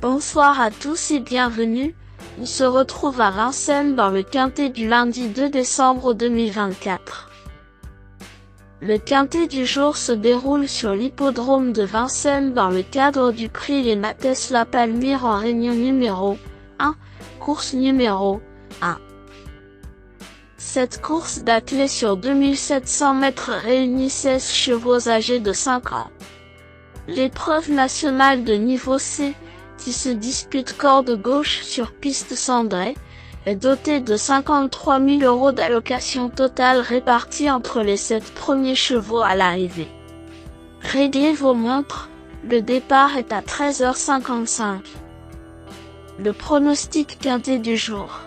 Bonsoir à tous et bienvenue, on se retrouve à Vincennes dans le quintet du lundi 2 décembre 2024. Le quintet du jour se déroule sur l'hippodrome de Vincennes dans le cadre du prix Les Matesses-La Palmyre en réunion numéro 1, course numéro 1. Cette course d'attelée sur 2700 mètres réunit 16 chevaux âgés de 5 ans. L'épreuve nationale de niveau C, qui se dispute corde gauche sur piste cendrée, est dotée de 53 000 € d'allocation totale répartie entre les 7 premiers chevaux à l'arrivée. Réglez vos montres, le départ est à 13h55. Le pronostic quintet du jour.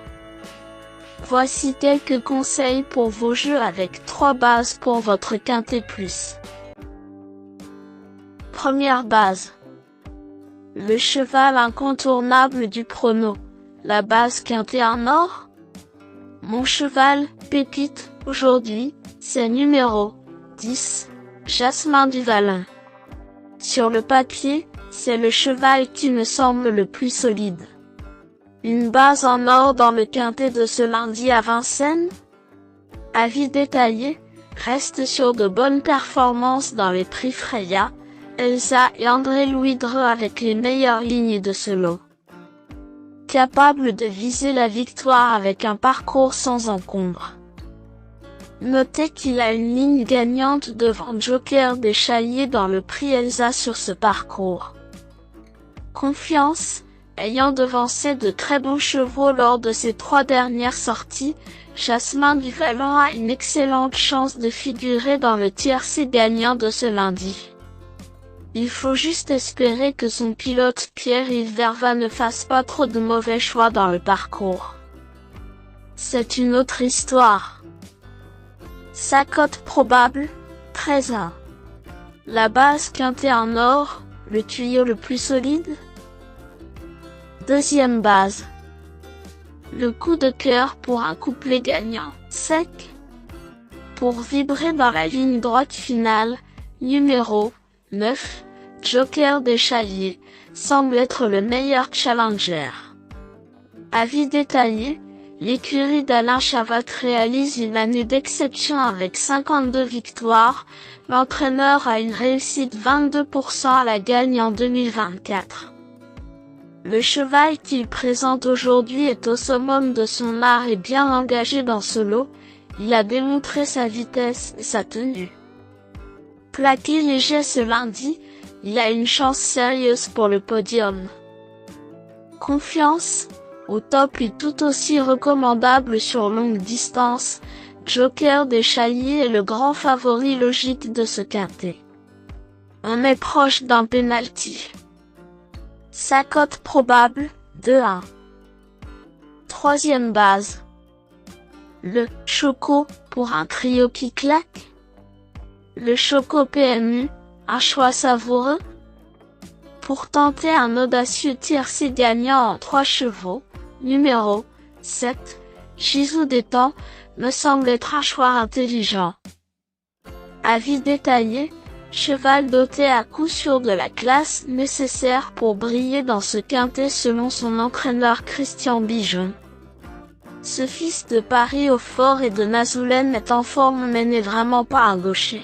Voici quelques conseils pour vos jeux avec 3 bases pour votre quintet plus. Première base. Le cheval incontournable du prono. La base quintet en or. Mon cheval, pépite, aujourd'hui, c'est numéro 10, Jasmin du Vallin. Sur le papier, c'est le cheval qui me semble le plus solide. Une base en or dans le quintet de ce lundi à Vincennes. Avis détaillé, reste sur de bonnes performances dans les prix Freya, Elsa et André-Louis Dreux avec les meilleures lignes de ce lot. Capable de viser la victoire avec un parcours sans encombre. Notez qu'il a une ligne gagnante devant Joker des Chaliers dans le prix Elsa sur ce parcours. Confiance, ayant devancé de très bons chevaux lors de ses 3 dernières sorties, Jasmin du Vallin a une excellente chance de figurer dans le tiercé gagnant de ce lundi. Il faut juste espérer que son pilote Pierre-Yves Verva ne fasse pas trop de mauvais choix dans le parcours. C'est une autre histoire. Sa cote probable, 13-1. La base quintet en or, le tuyau le plus solide. Deuxième base. Le coup de cœur pour un couplet gagnant, sec. Pour vibrer dans la ligne droite finale, numéro 9, Joker des Chaliers, semble être le meilleur challenger. Avis détaillé, l'écurie d'Alain Chavat réalise une année d'exception avec 52 victoires, l'entraîneur a une réussite 22% à la gagne en 2024. Le cheval qu'il présente aujourd'hui est au summum de son art et bien engagé dans ce lot, il a démontré sa vitesse et sa tenue. Plaqué léger ce lundi, il a une chance sérieuse pour le podium. Confiance, au top et tout aussi recommandable sur longue distance, Joker des Chaliers est le grand favori logique de ce quintet. On est proche d'un penalty. Sa cote probable, 2-1. Troisième base. Le Choco, pour un trio qui claque. Le Choco PMU, un choix savoureux. Pour tenter un audacieux tiercé gagnant en 3 chevaux, numéro 7, Gisou des Temps, me semble être un choix intelligent. Avis détaillé, cheval doté à coup sûr de la classe nécessaire pour briller dans ce quintet selon son entraîneur Christian Bijon. Ce fils de Paris au fort et de Nazoulène est en forme mais n'est vraiment pas un gaucher.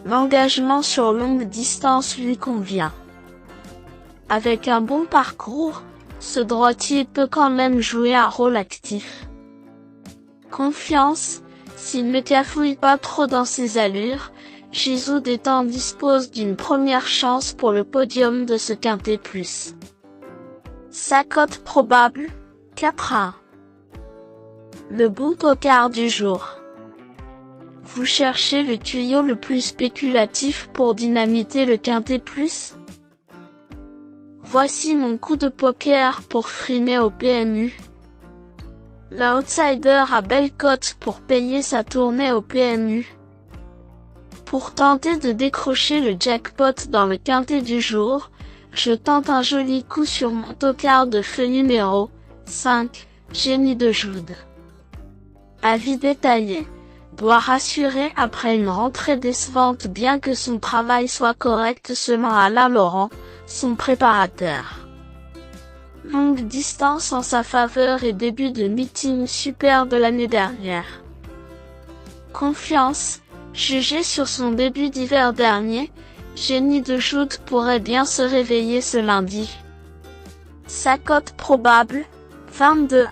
L'engagement sur longue distance lui convient. Avec un bon parcours, ce droitier peut quand même jouer un rôle actif. Confiance, s'il ne cafouille pas trop dans ses allures, Gisou des Temps dispose d'une première chance pour le podium de ce quintet plus. Sa cote probable, 4-1. Le bout au quart du jour. Vous cherchez le tuyau le plus spéculatif pour dynamiter le quintet plus? Voici mon coup de poker pour frimer au PMU. L'outsider a belle cote pour payer sa tournée au PMU. Pour tenter de décrocher le jackpot dans le quintet du jour, je tente un joli coup sur mon tocard de feu numéro 5, Génie de Joude. Avis détaillé. Doit rassurer après une rentrée décevante bien que son travail soit correct selon Alain Laurent, son préparateur. longue distance en sa faveur et début de meeting super de l'année dernière. Confiance, jugé sur son début d'hiver dernier, génie de shoot pourrait bien se réveiller ce lundi. Sa cote probable, 22-1.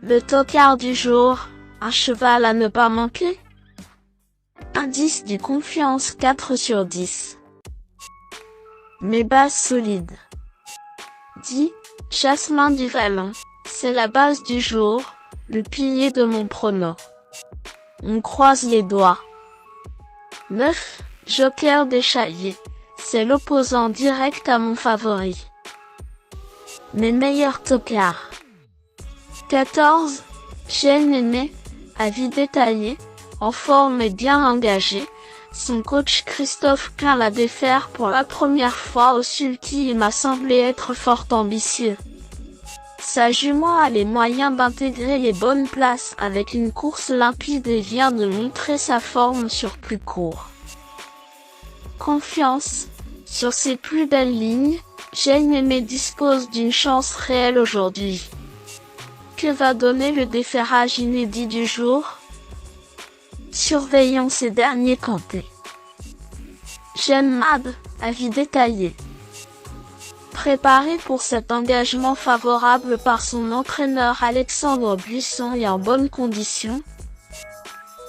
Le tocard du jour, un cheval à ne pas manquer. Indice du confiance 4 sur 10. Mes bases solides. 10. Jasmin du Vallon, c'est la base du jour, le pilier de mon prono. On croise les doigts. 9. Joker déchaillé, c'est l'opposant direct à mon favori. Mes meilleurs tocards. 14. Chêne aîné, avis détaillé, en forme et bien engagé. Son coach Christophe Klein l'a défaire pour la première fois au sulky et m'a semblé être fort ambitieux. Sa jument a les moyens d'intégrer les bonnes places avec une course limpide et vient de montrer sa forme sur plus court. Confiance, sur ses plus belles lignes, Jane Aimé dispose d'une chance réelle aujourd'hui. Que va donner le déferrage inédit du jour? Surveillons ces derniers cantés. J'aime Mad, avis détaillé. Préparé pour cet engagement favorable par son entraîneur Alexandre Buisson et en bonne condition,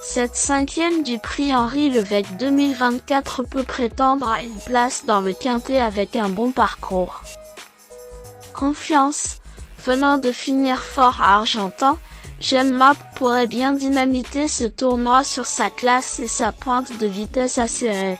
cette 5e du prix Henri Levesque 2024 peut prétendre à une place dans le quintet avec un bon parcours. Confiance, venant de finir fort à Argentan, J'aime Map pourrait bien dynamiter ce tournoi sur sa classe et sa pointe de vitesse acérée.